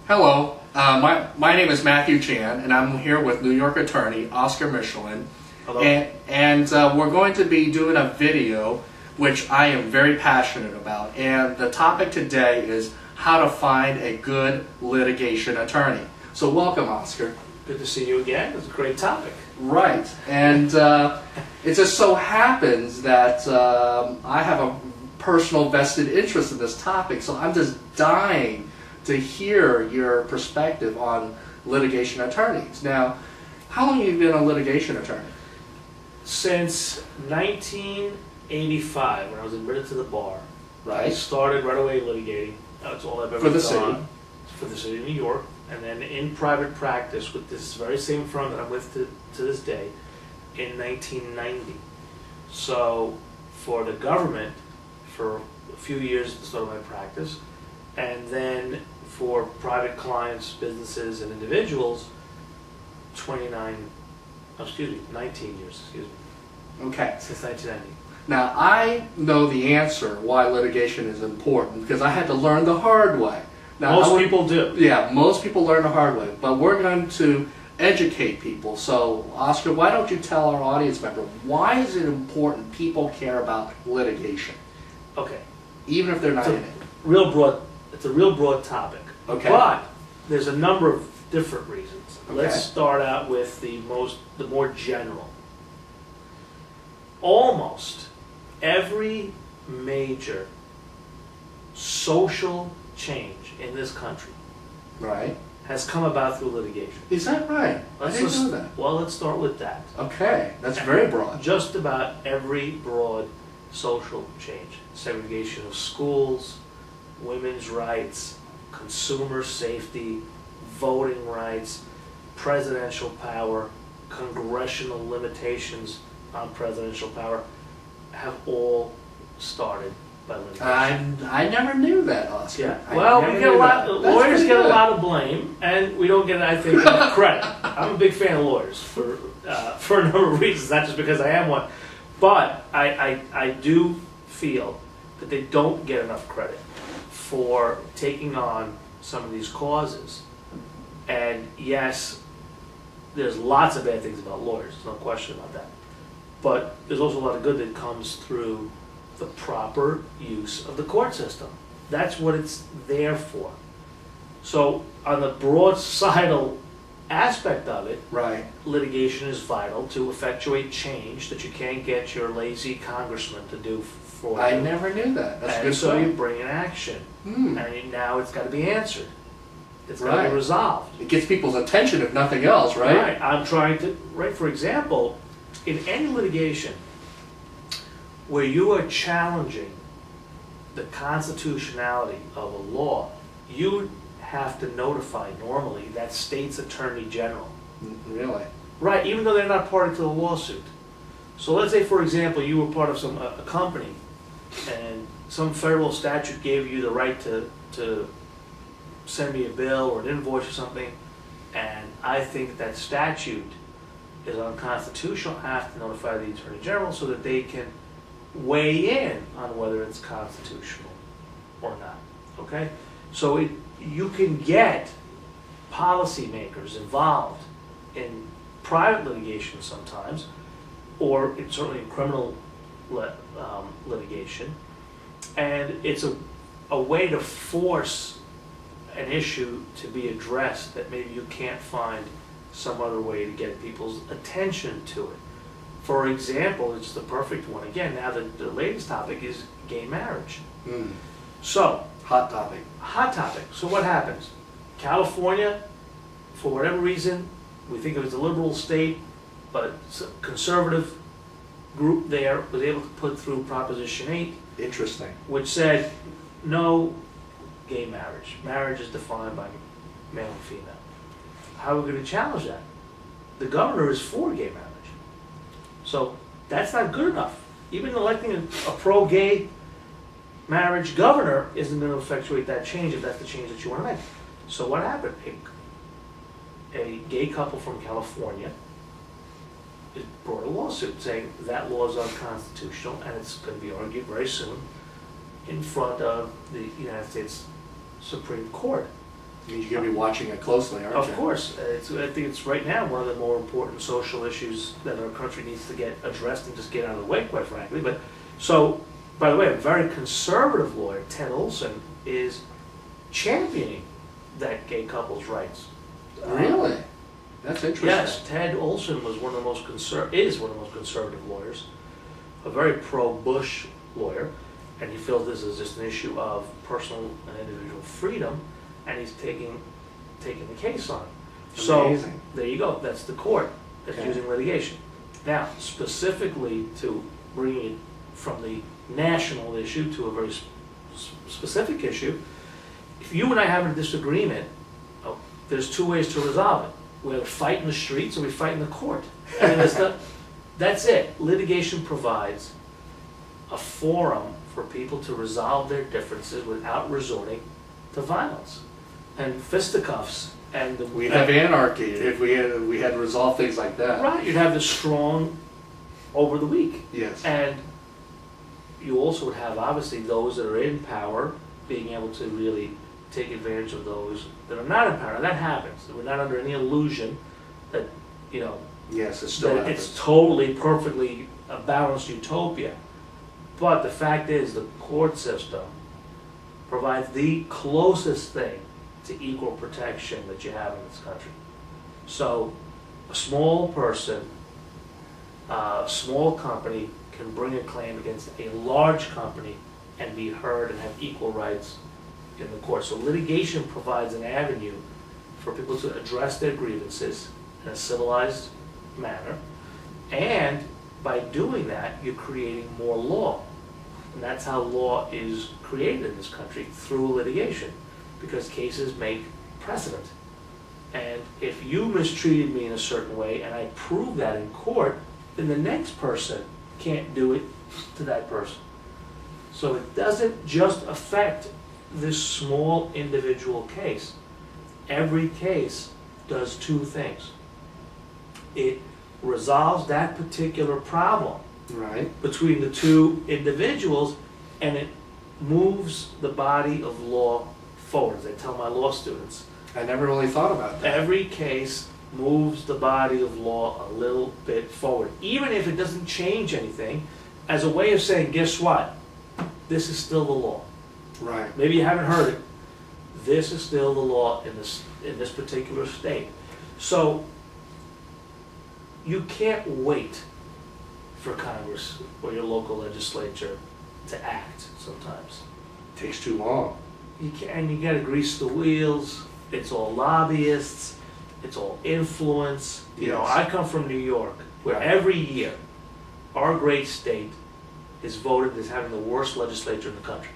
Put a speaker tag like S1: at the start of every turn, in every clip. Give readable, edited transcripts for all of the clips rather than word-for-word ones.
S1: Hello, my name is Matthew Chan, and I'm here with New York attorney Oscar Michelen.
S2: Hello.
S1: And we're going to be doing a video which I am very passionate about. And the topic today is how to find a good litigation attorney. So welcome, Oscar.
S2: Good to see you again. It's a great topic.
S1: Right. And it just so happens that I have a personal vested interest in this topic, so I'm just dying to hear your perspective on litigation attorneys. Now, how long have you been a litigation attorney?
S2: Since 1985, when I was admitted to the bar, I
S1: Right.
S2: started right away litigating. That's all I've ever
S1: For the
S2: done.
S1: city?
S2: For the city of New York. And then in private practice with this very same firm that I'm with to this day in 1990. So for the government, for a few years at the start of my practice, and then for private clients, businesses, and individuals, 19 years,
S1: Okay.
S2: since 1990.
S1: Now, I know the answer why litigation is important because I had to learn the hard way. Now,
S2: Most people do.
S1: Yeah, most people learn the hard way, but we're going to educate people. So, Oscar, why don't you tell our audience member, why is it important people care about litigation,
S2: Okay,
S1: even if they're not in it?
S2: it's a real broad topic.
S1: Okay.
S2: But there's a number of different reasons.
S1: Okay.
S2: Let's start out with the more general. Almost every major social change in this country
S1: Right.
S2: has come about through litigation.
S1: Is that right? I didn't know that.
S2: Well, let's start with that.
S1: Okay, that's very broad.
S2: Just about every broad social change. Segregation of schools, women's rights, consumer safety, voting rights, presidential power, congressional limitations on presidential power have all started by litigation.
S1: I never knew that, Oscar.
S2: Yeah.
S1: I
S2: Well,
S1: never
S2: we get a
S1: knew
S2: lot.
S1: that. That's
S2: Lawyers
S1: pretty
S2: get a
S1: good.
S2: lot of blame, and we don't get, I think, enough credit. I'm a big fan of lawyers for a number of reasons, not just because I am one, but I do feel that they don't get enough credit for taking on some of these causes. And yes, there's lots of bad things about lawyers. There's no question about that. But there's also a lot of good that comes through the proper use of the court system. That's what it's there for. So on the broad societal aspect of it,
S1: Right.
S2: litigation is vital to effectuate change that you can't get your lazy congressman to do for you.
S1: I never knew that. That's a
S2: And
S1: good
S2: so you
S1: point.
S2: bring an action,
S1: Hmm.
S2: and now it's got to be answered. It's got to
S1: Right.
S2: be resolved.
S1: It gets people's attention if nothing else, right?
S2: I'm trying to, for example, in any litigation where you are challenging the constitutionality of a law, you have to notify normally that state's attorney general.
S1: Really?
S2: Right, even though they're not party to the lawsuit. So let's say, for example, you were part of a company and some federal statute gave you the right to send me a bill or an invoice or something, and I think that statute is unconstitutional. I have to notify the Attorney General so that they can weigh in on whether it's constitutional or not. Okay? So you can get policymakers involved in private litigation sometimes, or certainly in criminal litigation, and it's a way to force an issue to be addressed that maybe you can't find some other way to get people's attention to it. For example, it's the perfect one. Again, now the latest topic is gay marriage.
S1: Hmm.
S2: So,
S1: Hot topic.
S2: hot topic. So what happens? California, for whatever reason, we think of it as a liberal state, but a conservative group there was able to put through Proposition 8,
S1: Interesting.
S2: which said no gay marriage. Marriage is defined by male and female. How are we going to challenge that? The governor is for gay marriage. So that's not good enough. Even electing a pro-gay marriage governor isn't going to effectuate that change if that's the change that you want to make. So what happened? A gay couple from California brought a lawsuit saying that law is unconstitutional, and it's going to be argued very soon in front of the United States Supreme Court.
S1: You're going to be watching it closely, aren't you?
S2: Of course. I think it's right now one of the more important social issues that our country needs to get addressed and just get out of the way, quite frankly. But so, by the way, a very conservative lawyer, Ted Olson, is championing that gay couple's rights.
S1: Really? That's interesting.
S2: Yes, Ted Olson was one of the most is one of the most conservative lawyers, a very pro-Bush lawyer, and he feels this is just an issue of personal and individual freedom, and he's taking the case on. So
S1: Amazing.
S2: there you go. That's the court that's
S1: Okay.
S2: using litigation. Now, specifically to bring it from the national issue to a very specific issue, if you and I have a disagreement, there's two ways to resolve it. We either fight in the streets or we fight in the court. And that's it. Litigation provides a forum for people to resolve their differences without resorting to violence and fisticuffs. And
S1: We'd have anarchy if we had resolved things like that.
S2: right, you'd have the strong over the weak.
S1: Yes.
S2: And you also would have, obviously, those that are in power being able to really take advantage of those that are not in power. And that happens. We're not under any illusion that, you know,
S1: Yes, it still
S2: that
S1: happens.
S2: it's totally, perfectly a balanced utopia. But the fact is, the court system provides the closest thing to equal protection that you have in this country. So a small person, a small company can bring a claim against a large company and be heard and have equal rights in the court. So litigation provides an avenue for people to address their grievances in a civilized manner, and by doing that, you're creating more law. And that's how law is created in this country, through litigation, because cases make precedent. And if you mistreated me in a certain way and I prove that in court, then the next person can't do it to that person. So it doesn't just affect this small individual case. Every case does two things. It resolves that particular problem
S1: Right.
S2: between the two individuals, and it moves the body of law forward. As I tell my law students,
S1: I never really thought about that.
S2: every case moves the body of law a little bit forward, even if it doesn't change anything, as a way of saying, guess what? This is still the law.
S1: Right.
S2: Maybe you haven't heard it. This is still the law in this particular state. So you can't wait for Congress or your local legislature to act sometimes.
S1: Takes too long.
S2: You got to grease the wheels. It's all lobbyists. It's all influence. You know,
S1: Yes.
S2: I come from New York, where
S1: Right.
S2: every year our great state is voted as having the worst legislature in the country.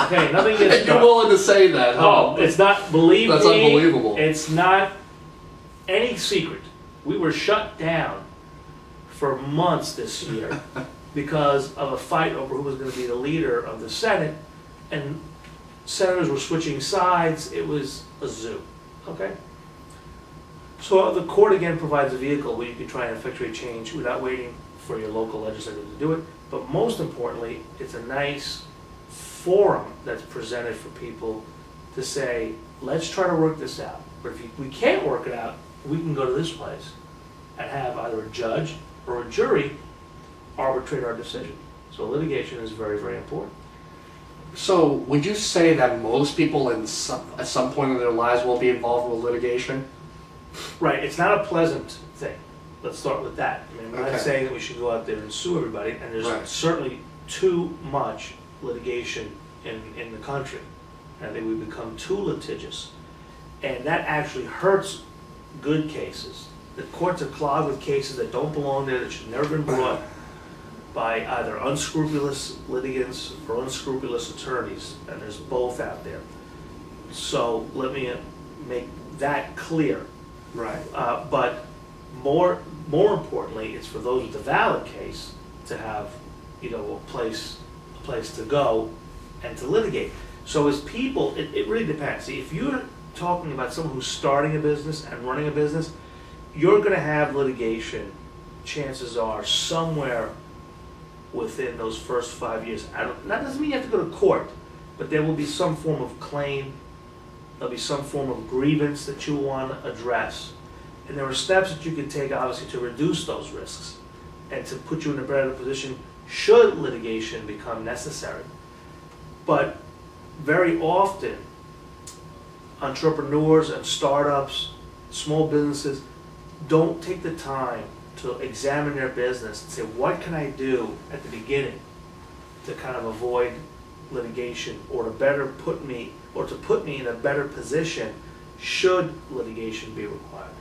S2: Okay, nothing gets
S1: And you're
S2: done.
S1: willing to say that, huh?
S2: Oh, it's not, believe
S1: That's
S2: me,
S1: unbelievable.
S2: it's not any secret. We were shut down for months this year because of a fight over who was going to be the leader of the Senate, and senators were switching sides. It was a zoo, okay? So the court again provides a vehicle where you can try and effectuate change without waiting for your local legislature to do it. But most importantly, it's a nice forum that's presented for people to say, let's try to work this out. But if we can't work it out, we can go to this place and have either a judge or a jury arbitrate our decision. So litigation is very, very important.
S1: So, would you say that most people at some point in their lives will be involved with litigation?
S2: Right, it's not a pleasant thing. Let's start with that. I mean, I'm
S1: Okay.
S2: not saying that we should go out there and sue everybody, and there's
S1: Right.
S2: certainly too much litigation in the country. I think we've become too litigious. And that actually hurts good cases. The courts are clogged with cases that don't belong there, that should never been brought by either unscrupulous litigants or unscrupulous attorneys, and there's both out there. So let me make that clear.
S1: Right.
S2: But more importantly, it's for those with a valid case to have, you know, a place to go and to litigate. So as people, it really depends. See, if you're talking about someone who's starting a business and running a business, you're going to have litigation, chances are, somewhere within those first 5 years. That doesn't mean you have to go to court, but there will be some form of claim There'll be some form of grievance that you want to address. And there are steps that you can take, obviously, to reduce those risks and to put you in a better position should litigation become necessary. But very often, entrepreneurs and startups, small businesses, don't take the time to examine their business and say, what can I do at the beginning to kind of avoid litigation, or to put me in a better position should litigation be required.